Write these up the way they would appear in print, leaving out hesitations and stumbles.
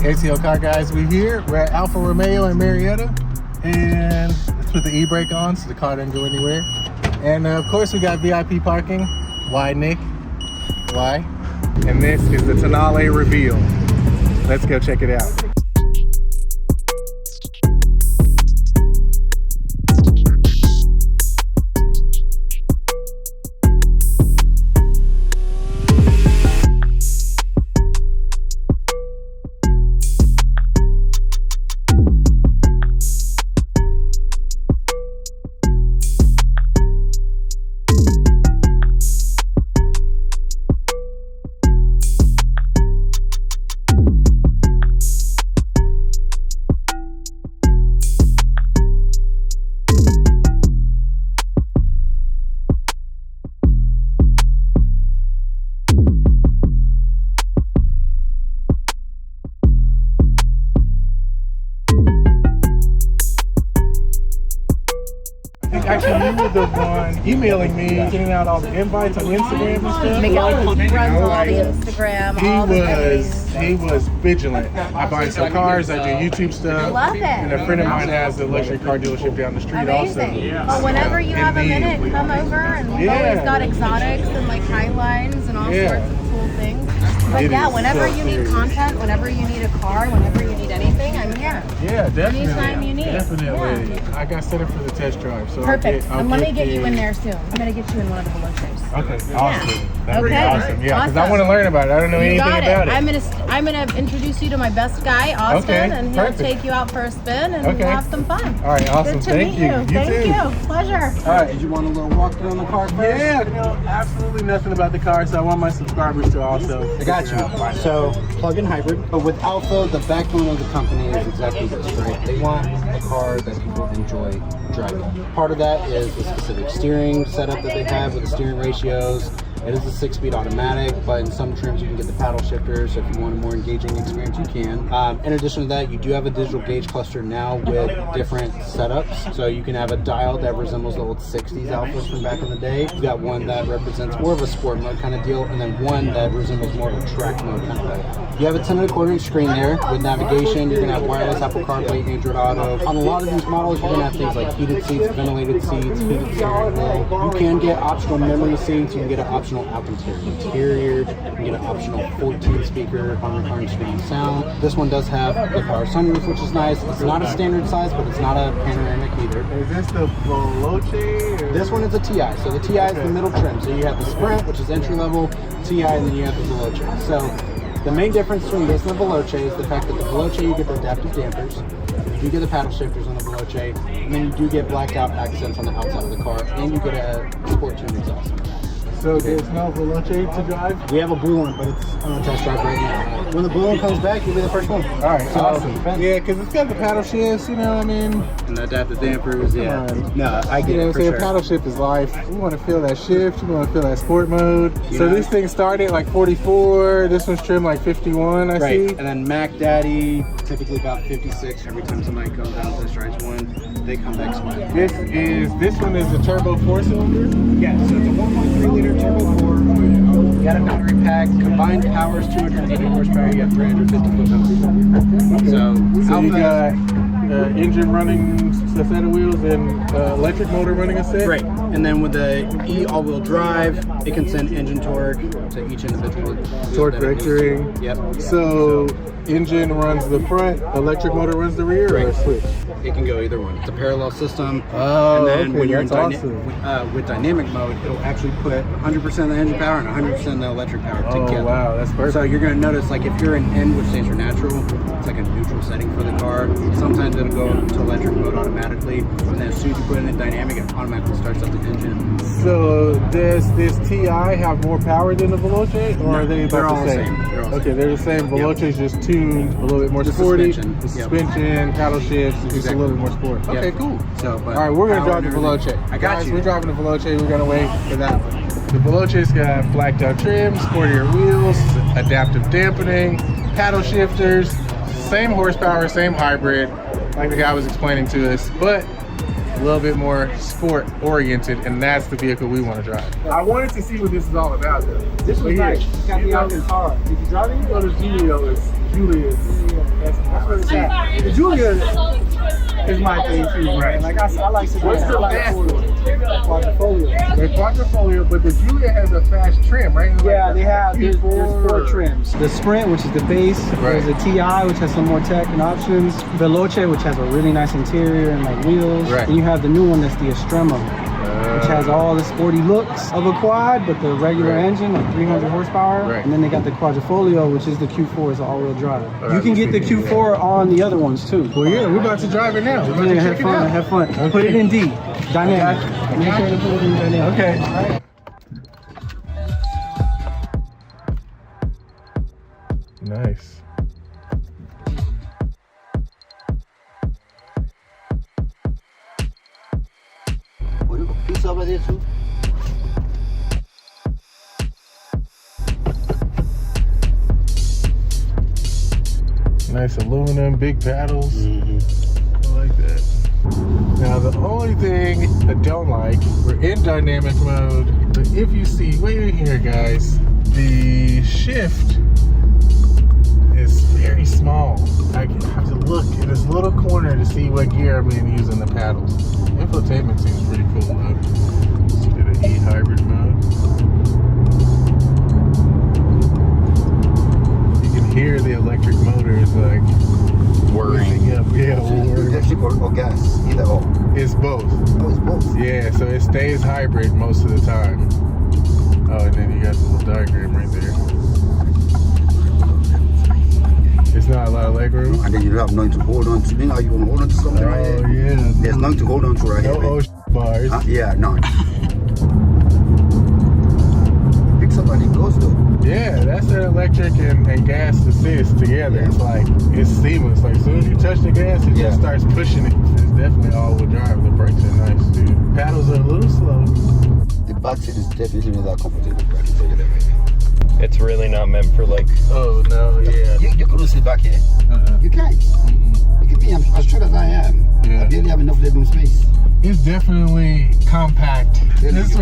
ACL Car Guys, we're here. We're at Alfa Romeo in Marietta. And let's put the e-brake on so the car doesn't go anywhere. And of course we got VIP parking. Why, Nick? Why? And this is the Tonale reveal. Let's go check it out. Actually, you were the one emailing me, getting out all the invites on Instagram and stuff. He runs all the Instagram, He was vigilant. I buy some cars, I do YouTube stuff. Love it. And a friend of mine has a luxury car dealership down the street also. Well, whenever you have a minute, come over, and we've always got exotics and like Highlines and all sorts of cool things. But yeah, whenever you need content, whenever you need a car, whenever you need anything, I'm here. Yeah, definitely. Anytime you need. Definitely. Yeah. I got set up for the test drive. So Perfect. And let me get you in there soon. I'm going to get you in one of the Veloces. Okay, awesome. Yeah. That'd be awesome. Yeah, because I want to learn about it. I don't know anything about it. I'm gonna introduce you to my best guy, Austin, and he'll take you out for a spin and we'll have some fun. All right, awesome. Good to meet you. Thank you. Pleasure. All right. Did you want a little walkthrough on the car first? Yeah, you know, absolutely nothing about the car, so I want my subscribers to also. I got you. So, plug-in hybrid. But with Alfa, the backbone of the company is exactly this, right? They want a car that people enjoy driving. Part of that is the specific steering setup that they have with the steering ratios. It is a 6-speed automatic, but in some trims you can get the paddle shifter, so if you want a more engaging experience, you can. In addition to that, you do have a digital gauge cluster now with different setups. So you can have a dial that resembles the old 60s Alphas from back in the day. You've got one that represents more of a sport mode kind of deal, and then one that resembles more of a track mode kind of thing. You have a 10.25-inch screen there with navigation. You're going to have wireless Apple CarPlay, Android Auto. On a lot of these models, you're going to have things like heated seats, ventilated seats, heated steering wheel. You can get optional memory seats. You can get an optional Alcantara interior. You can get an optional 14-speaker Harman surround sound. This one does have the power sunroof, which is nice. It's not a standard size, but it's not a panoramic either. Is this the Veloce? This one is a TI. So the TI is the middle trim. So you have the Sprint, which is entry level, TI, and then you have the Veloce. So the main difference between this and the Veloce is the fact that the Veloce, you get the adaptive dampers, you do get the paddle shifters on the Veloce, and then you do get blacked out accents on the outside of the car, and you get a sport tune exhaust. So there's no Veloce to drive? We have a blue one, but it's on a test drive right now. When the blue one comes back, you'll be the first one. All right, so awesome. Yeah, because it's got the paddle shifts, you know what I mean? And the adaptive dampers, yeah. No, I get it for sure. Paddle shift is life. You want to feel that shift, you want to feel that sport mode. Yeah. So this thing started like 44, this one's trimmed like 51, I see. And then Mac Daddy, typically about 56. Every time somebody comes out and test drives one, they come back smiling. This one is a turbo 4-cylinder? Yeah, so it's a 1.3 liter turbo 4. You got a battery pack. Combined power is 280 horsepower. You have 350 foot-pounds. So you got engine running a set of wheels and electric motor running a set? Right. And then with the E all-wheel drive, it can send engine torque to each individual. Torque vectoring. Yep. So engine runs the front, electric motor runs the rear, or switch? It can go either one. It's a parallel system. Oh, and then okay, when you're in with dynamic mode, it'll actually put 100% of the engine power and 100% of the electric power together. Oh, wow, that's perfect. So you're going to notice, like, if you're in N, which stands for natural, it's like a neutral setting for the car. Sometimes it'll go to electric mode automatically, and then as soon as you put in a dynamic, it automatically starts up the engine. So does this TI have more power than the Veloce, or are they about the same? Okay, they're the same. Veloce's just tuned a little bit more sporty. The suspension, paddle shifts, just a little bit more sport. Okay, cool. So, all right, we're gonna drive the Veloce. I got you. We're driving the Veloce. We're gonna wait for that one. The Veloce's got blacked out trim, sportier wheels, adaptive dampening, paddle shifters, same horsepower, same hybrid, like the guy was explaining to us, but a little bit more sport oriented, and that's the vehicle we want to drive. I wanted to see what this is all about though. This was nice. It's got the Alfa car. Did you drive it? Julius. That's what it's at. The Julia is my thing too, right? Like I like to. What's the best one? Quadrifoglio. The Quadrifoglio, but the Julia has a fast trim, right? Yeah, they have. There's 4 trims. The Sprint, which is the base. Right. There's the TI, which has some more tech and options. Veloce, which has a really nice interior and like wheels. Right. And you have the new one that's the Estremo, which has all the sporty looks of a quad, but the regular engine, like 300 horsepower. Right. And then they got the Quadrifoglio, which is the Q4, is all-wheel drive. All right, You can get the let's see. Q4 on the other ones too. Well, yeah, we're about to drive it now. We're about to Yeah, check have fun, it out. have fun. Okay. Put it in D. Dynamic. Make sure to put it in dynamic. Okay. Nice. Piece over there too. Nice aluminum, big paddles. I like that. Now the only thing I don't like, we're in dynamic mode, but if you see way here, guys, the shift is very small. I have to look in this little corner to see what gear I'm in using the paddles. Infotainment seems pretty cool though. Let's do the E-hybrid mode. You can hear the electric motors like whirring up. Yeah, whirring. Electric or gas, either or. It's both. Oh, it's both. Yeah, so it stays hybrid most of the time. Oh, and then you got the little diagram right there. It's not a lot of leg room. And then you have nothing to hold on to. You know, you want to hold on to something right Oh here. yeah. There's nothing to hold on to right No here. ocean bars. Yeah, none. Picks up and it goes though. Yeah, that's an electric and gas assist together. Yeah. It's like, it's seamless. Like as soon as you touch the gas, it just starts pushing it. It's definitely all-wheel drive. The brakes are nice too. Paddles are a little slow. The back seat is definitely not that comfortable. I can tell you that right now. It's really not meant for like. Oh no, yeah. You couldn't sit back here. You can't. Look at me, I'm as short as I am. Yeah. I barely have enough legroom space. It's definitely compact. This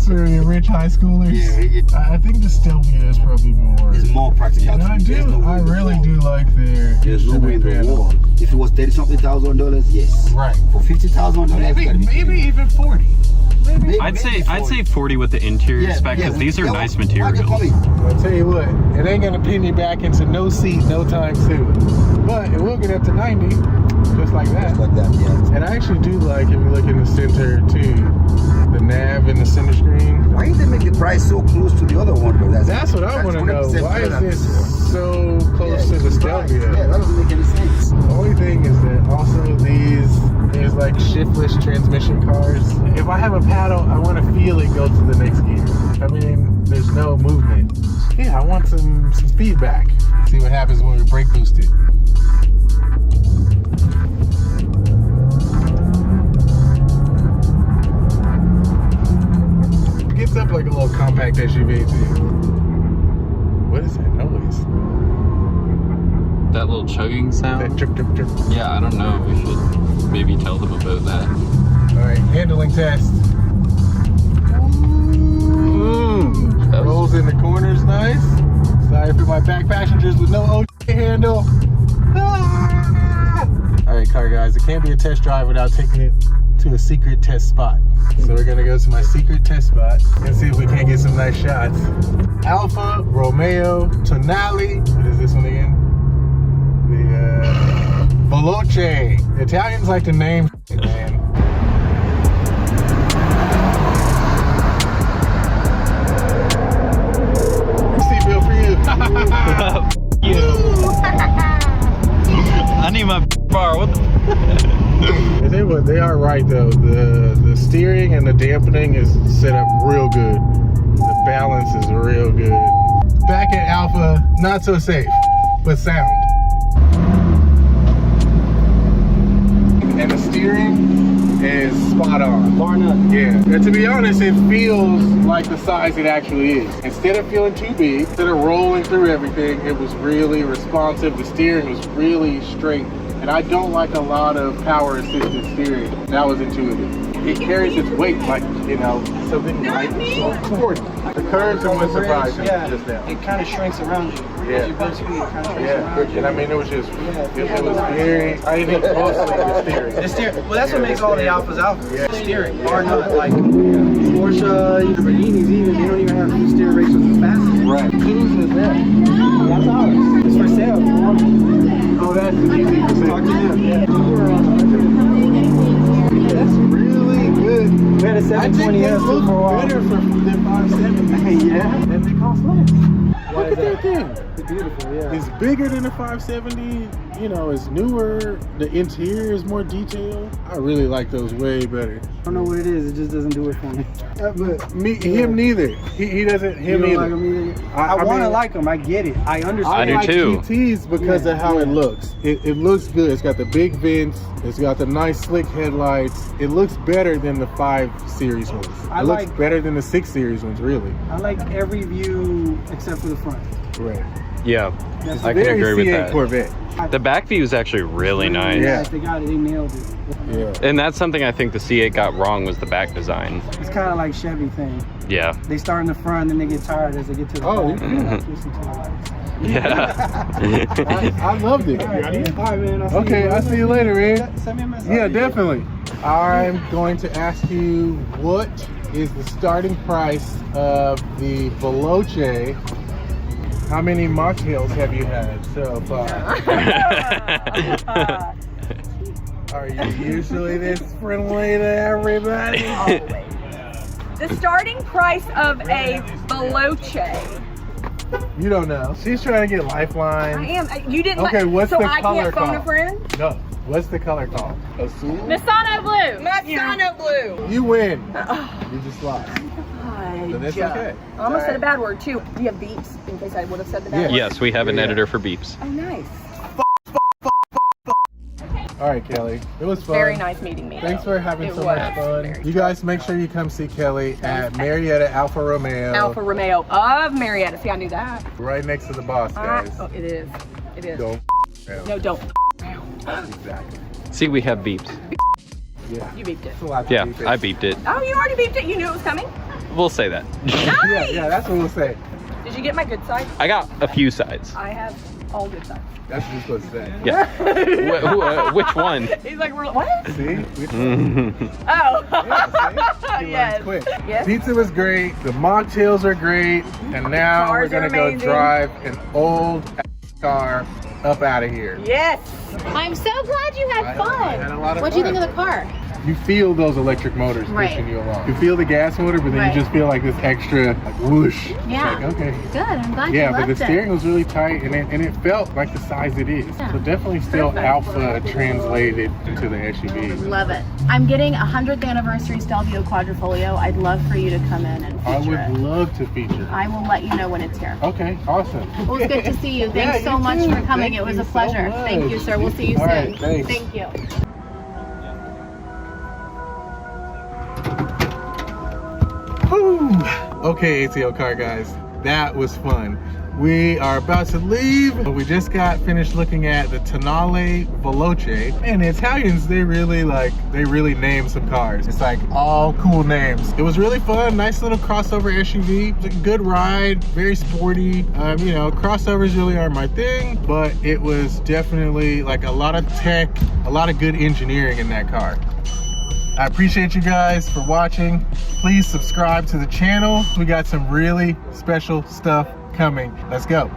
for your rich high schoolers. Yeah. I think the Stelvia is probably more. It's more practical. And I really do like their There's no way in the instrument world. panel. If it was $30-something thousand, yes. Right. For $50,000, Maybe even 40. Maybe. I'd say 40 with the interior spec because these are nice materials. I'll tell you what, it ain't gonna pin you back into no seat no time soon. But it will get up to 90, just like that. Just like that, yeah. And I actually do like, if you look in the center too, the nav in the center screen. Why did they make the price so close to the other one though? That's what I want to know. Why is this so close to the Stelvia? Yeah, that doesn't make any sense. The only thing is that also there's like shiftless transmission cars. If I have a paddle, I want to feel it go to the next gear. I mean, there's no movement. Yeah, I want some feedback. See what happens when we brake boost it. It gets up like a little compact SUV too. What is that noise? That little chugging sound. That chirp, chirp, chirp. Yeah, I don't know. We should maybe tell them about that. All right, handling test. Rolls in the corners, nice. Sorry for my back passengers with no OJ handle. Ah! All right, car guys, it can't be a test drive without taking it to a secret test spot. So we're gonna go to my secret test spot and see if we can't get some nice shots. Alfa, Romeo, Tonale. What is this one again? The Veloce. The Italians like to name shit, man. Seatbelt for you. I need my bar. What the? I tell you what, they are right though. The steering and the dampening is set up real good. The balance is real good. Back at Alfa, not so safe, but sound. And the steering is spot on. Bar none. Yeah. And to be honest, it feels like the size it actually is. Instead of feeling too big, instead of rolling through everything, it was really responsive. The steering was really straight. And I don't like a lot of power assisted steering. That was intuitive. It carries its weight like, you know, something light and sporty. The curves are what surprised me just now. It kind of shrinks around you. Yeah. As you go speed, it kind of shrinks around you. And I mean, it was just, it was very, I think mostly the steering. The steering. Well, that's what makes all the Alphas Alphas. Yeah. The steering. Bar none. Like Porsche, Lamborghinis even, they don't even have steering ratios as fast as Right. Lamborghinis is that. That's ours. It's for sale. Oh, that's easy for Talk to them. Yeah. That's really good. We had a 720S for a while. Better than 570. Yeah. And they cost less. Look at that thing. It's beautiful, yeah. It's bigger than the 570. You know, it's newer. The interior is more detailed. I really like those way better. I don't know what it is. It just doesn't do it for me. But Him neither. He doesn't. Him you don't either. like them either? I want to like them. I get it. I understand. I do like too. GTs because of how it looks. It looks good. It's got the big vents. It's got the nice slick headlights. It looks better than the 5 Series ones. It looks better than the 6 Series ones, really. I like every view except for the front. Right. Yeah, It's I can very agree with C8 that. Corvette. The back view is actually really nice. Yeah. They got it. They nailed it. Yeah. And that's something I think the C8 got wrong was the back design. It's kind of like Chevy thing. Yeah. They start in the front, then they get tired as they get to the back. Listen to the lights. Yeah. I loved it. All right, man. I'll see you later, man. Send me a message. Yeah, definitely. I'm going to ask you what is the starting price of the Veloce. How many mocktails have you had so far? Are you usually this friendly to everybody? Always. The starting price of a Veloce. You don't know. She's trying to get Lifeline. I am. You didn't. Okay, what's so the I color can't phone called? a friend. No. What's the color called? Azul? Masano blue. Masano blue. You win. You just lost. So that's God. okay. I almost said a bad word too. Do you have beeps in case I would have said the bad word? Yes, we have an editor for beeps. Oh, nice. All right, Kelly. It was fun. Very nice meeting me. Thanks for having It so was much fun. very You guys make sure you come see Kelly at Marietta Alfa Romeo. Alfa Romeo of Marietta. See, I knew that. Right next to the boss, guys. Oh, it is. It is. Don't No, don't. Exactly. See, we have beeps. Yeah. You beeped it. It's a lot to Yeah, beep it. I beeped it. Oh, you already beeped it. You knew it was coming. We'll say that. Yeah, that's what we'll say. Did you get my good side? I got a few sides. I have all good sides. That's what you're supposed to say. Yeah. Which one? He's like, what? See? Oh. She Yes. learned quick. Yes. Pizza was great. The mocktails are great. And now Cars we're are going to go amazing. drive an old car up out of here. Yes. I'm so glad you had I fun. had a lot of What do you fun. think of the car? You feel those electric motors Right. pushing you along. You feel the gas motor, but then Right. you just feel like this extra like whoosh. Yeah. It's like, okay. Good. I'm glad Yeah, you but loved the steering it. was really tight and it felt like the size it is. Yeah. So definitely still Perfect. Alpha translated into the SUV. Love it. I'm getting a 100th anniversary Stelvio Quadrifoglio. I'd love for you to come in and I feature would it. love to feature. I will let you know when it's here. Okay, awesome. Well, it was good to see you. Thanks Yeah, so you much too. for coming. Thank It was you a so pleasure. much. Thank you, sir. We'll see you All soon. right, thanks. Thank you. Whew. Okay, ATL car guys, that was fun. We are about to leave. We just got finished looking at the Tonale Veloce. And the Italians, they really name some cars. It's like all cool names. It was really fun, nice little crossover SUV. It was a good ride, very sporty. You know, crossovers really are my thing, but it was definitely like a lot of tech, a lot of good engineering in that car. I appreciate you guys for watching. Please subscribe to the channel. We got some really special stuff coming. Let's go.